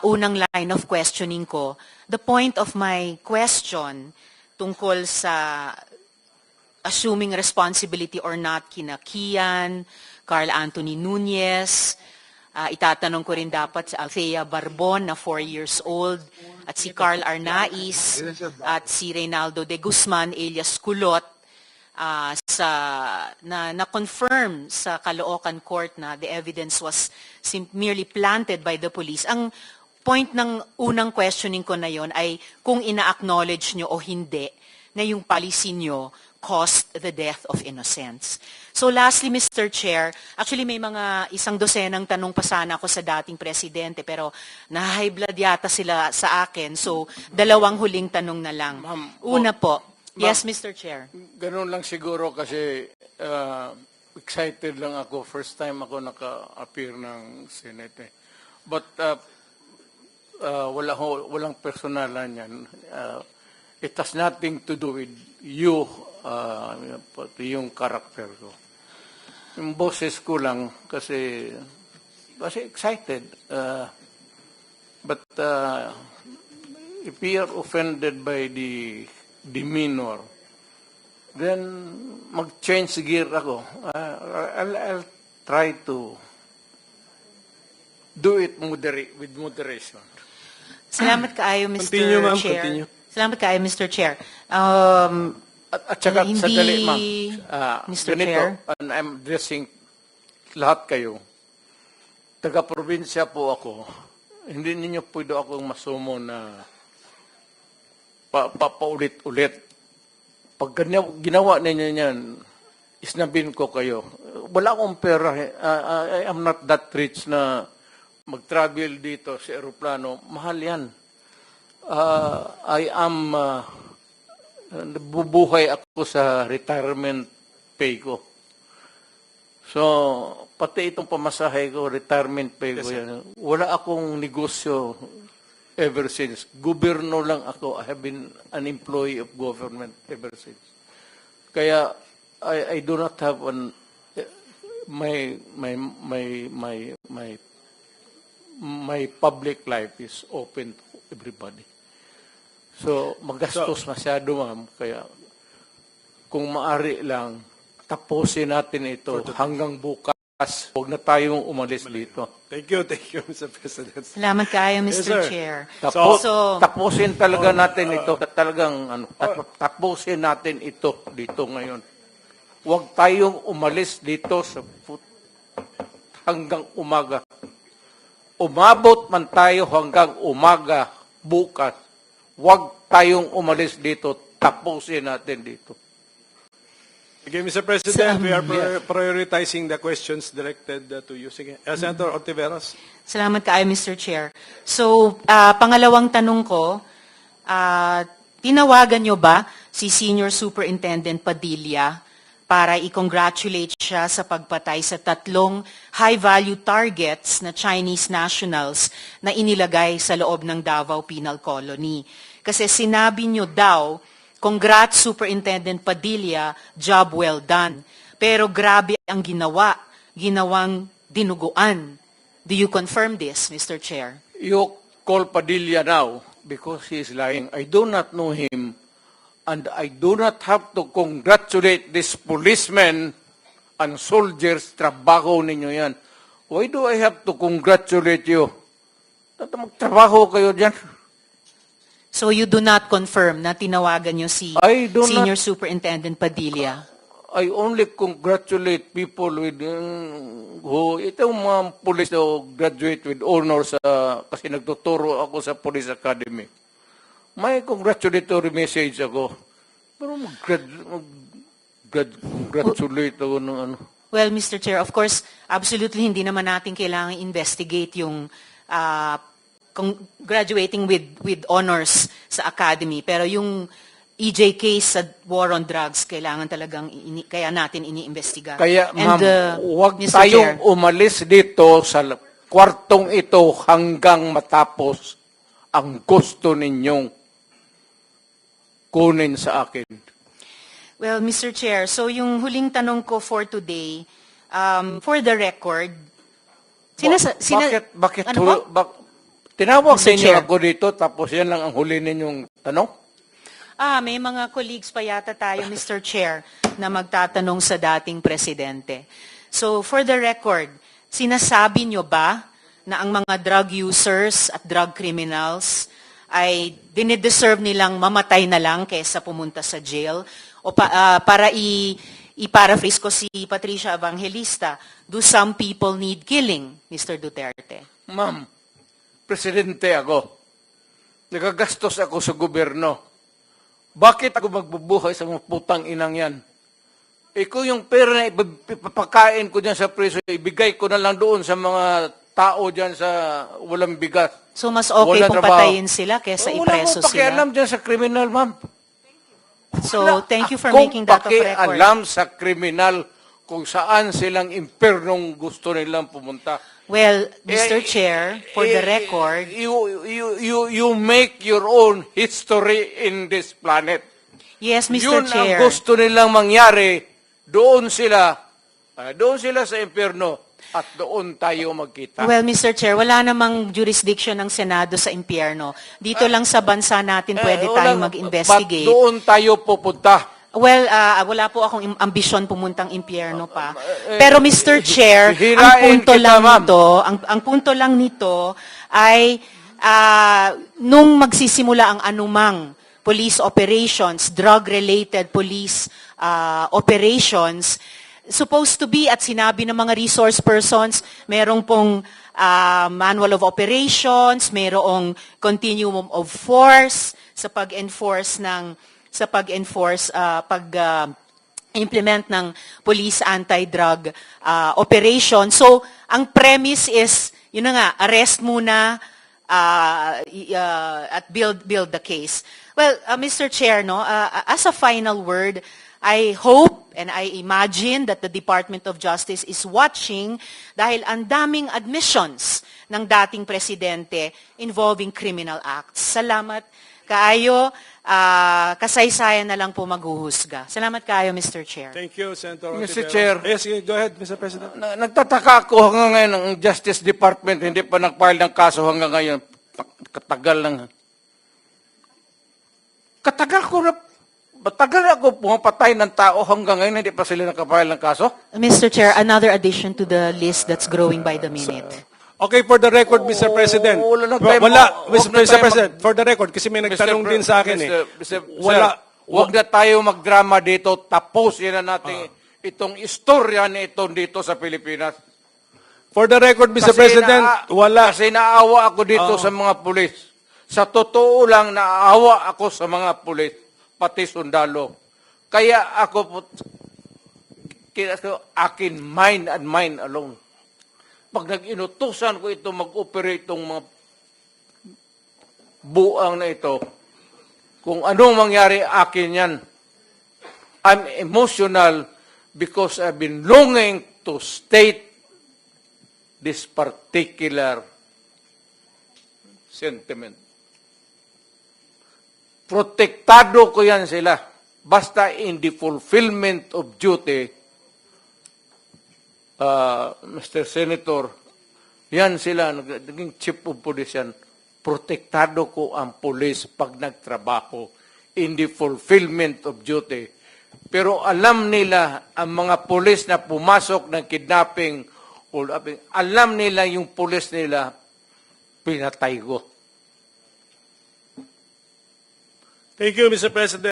unang line of questioning ko, the point of my question tungkol sa assuming responsibility or not kina Kian, Carl Anthony Nunez, itatanong ko rin dapat si Althea Barbon na 4 years old, at si Carl Arnaiz, at si Reynaldo de Guzman alias Kulot, na-confirm sa Caloocan Court na the evidence was merely planted by the police. Ang point ng unang questioning ko na yon ay kung ina-acknowledge nyo o hindi na yung policy nyo caused the death of innocents. So lastly, Mr. Chair, actually may mga 100 tanong pa sana ako sa dating presidente pero na-high blood yata sila sa akin. So 2 huling tanong na lang. Una po. Yes, Mr. Chair. Ganun lang siguro kasi excited lang ako. First time ako naka-appear ng Senate. But walang personalan yan. It has nothing to do with you, yung character ko. Yung boses ko lang kasi excited. But if you are offended by the demeanor, then mag-change gear ako. I'll try to do it with moderation. Salamat kaayo, Mr. Continue, ma'am. Chair. Continue. Salamat kaayo, Mr. Chair. At saka, Hindi, sandali, ma'am. Mr. Ganito, Chair. and I'm addressing lahat kayo. Taga-probinsya po ako. Hindi ninyo pwede akong masumo na paulit-ulit. Pag ginawa ninyo yan, isnabin ko kayo. Wala akong pera. I am not that rich na mag-travel dito sa aeroplano. Mahal yan. I am, bubuhay ako sa retirement pay ko. So, pati itong pamasahe ko, retirement pay ko yan. Wala akong negosyo ever since. Gobyerno lang ako. I have been an employee of government ever since. Kaya, I do not have my public life is open to everybody. So, magastos masyado, ma'am. Kaya, kung maari lang, tapusin natin ito hanggang bukas. Huwag na tayong umalis dito. Thank you, Mr. President. Salamat kaayo, Mr. sir. Chair. Tapusin talaga natin ito. Tapusin natin ito dito ngayon. Huwag tayong umalis dito hanggang umaga. Umabot man tayo hanggang umaga bukas. Huwag tayong umalis dito. Tapusin natin dito. Okay, Mr. President, we are prioritizing the questions directed to you. Sige. Senator Ontiveros. Salamat kaayo, Mr. Chair. So, pangalawang tanong ko, tinawagan nyo ba si Senior Superintendent Padilla para i-congratulate siya sa pagpatay sa 3 high-value targets na Chinese nationals na inilagay sa loob ng Davao Penal Colony? Kasi sinabi nyo daw, congrats Superintendent Padilla, job well done. Pero grabe ang ginawang dinuguan. Do you confirm this, Mr. Chair? You call Padilla now because he is lying. I do not know him and I do not have to congratulate this policemen and soldiers. Trabaho ninyo yan. Why do I have to congratulate you? Magtrabaho kayo dyan. So you do not confirm na tinawagan nyo si Senior Superintendent Padilla? I only congratulate people with itong mga police na graduate with honors kasi nagtuturo ako sa Police Academy. May congratulatory message ako. Pero congratulate ako ng ano. Well, Mr. Chair, of course, absolutely hindi naman natin kailangan investigate yung graduating with honors sa academy. Pero yung EJ case sa war on drugs, kailangan talagang kaya natin iniimbestiga. Kaya ma'am, huwag Mr. tayong Chair, umalis dito sa kwartong ito hanggang matapos ang gusto ninyong kunin sa akin. well, Mr. Chair, so yung huling tanong ko for today, for the record, Bakit ano po? Tinawag Mr. ninyo Chair. ako dito, tapos yan lang ang huli ninyong tanong? May mga colleagues pa yata tayo, Mr. Chair, na magtatanong sa dating presidente. So, for the record, sinasabi nyo ba na ang mga drug users at drug criminals ay dinideserve nilang mamatay na lang kaysa pumunta sa jail? O para i-paraphrase ko si Patricia Evangelista, do some people need killing, Mr. Duterte? Ma'am, presidente ako. Nagagastos ako sa gobyerno. Bakit ako magbubuhay sa mga putang inang yan? Kung yung pera na ipapakain ko dyan sa preso, ibigay ko na lang doon sa mga tao dyan sa walang bigas. So, mas okay Walang kung trabaho. patayin sila kaysa ipreso Wala akong pakialam sila? dyan sa kriminal, ma'am. So, thank you for Akong making that of record. pakialam sa kriminal kung saan silang impernong gusto nilang pumunta. Well, Mr. Chair, for the record, You make your own history in this planet. yes, Mr. Yun Chair. ang gusto nilang mangyari. Doon sila sa impyerno at doon tayo magkita. Well, Mr. Chair, wala namang jurisdiction ng Senado sa impyerno. Dito lang sa bansa natin pwede tayong mag-investigate. Ba't doon tayo pupunta? Well, wala po akong ambisyon pumuntang impyerno pa. Pero Mr. Chair, ang hirain punto kita, lang ma'am. nito, ang punto lang nito ay nung magsisimula ang anumang police operations, drug-related police operations, supposed to be, at sinabi ng mga resource persons, merong pong manual of operations, merong continuum of force sa pag-enforce implement ng police anti-drug operation. So, ang premise is, yun na nga, arrest muna at build the case. Well, Mr. Chair, no, as a final word, I hope and I imagine that the Department of Justice is watching dahil ang daming admissions ng dating presidente involving criminal acts. Salamat kaayo, kasaysayan na lang po maghuhusga. Salamat kaayo, Mr. Chair. Thank you, Senator Mr. Ontiveros. Chair. Yes, go ahead, Mr. President. Nagtataka ako hanggang ngayon ang Justice Department hindi pa nag-file ng kaso hanggang ngayon. Katagal lang. Matagal ako pumapatay ng tao hanggang ngayon hindi pa sila nakapile ng kaso? Mr. Chair, another addition to the list that's growing by the minute. Okay, for the record, Mr. President. wala na tayo Mr. wag na tayo President, for the record, kasi may nagtanong din sa akin Huwag na tayo magdrama dito. Tapusin na natin itong istorya na ito dito sa Pilipinas. For the record, Mr. President, Kasi naawa ako dito sa mga pulis. Sa totoo lang, naawa ako sa mga pulis, pati sundalo. Kaya ako, akin, mine and mine alone. Pag nag-inutusan ko ito, mag-operate itong mga buang na ito, kung anong mangyari, akin yan. I'm emotional because I've been longing to state this particular sentiment. Protektado ko yan sila. Basta in the fulfillment of duty, Mr. Senator, yan sila, naging chief of police yan. Protektado ko ang police pag nagtrabaho in the fulfillment of duty. Pero alam nila, ang mga police na pumasok ng kidnapping, alam nila yung police nila, pinatay ko. Thank you, Mr. President.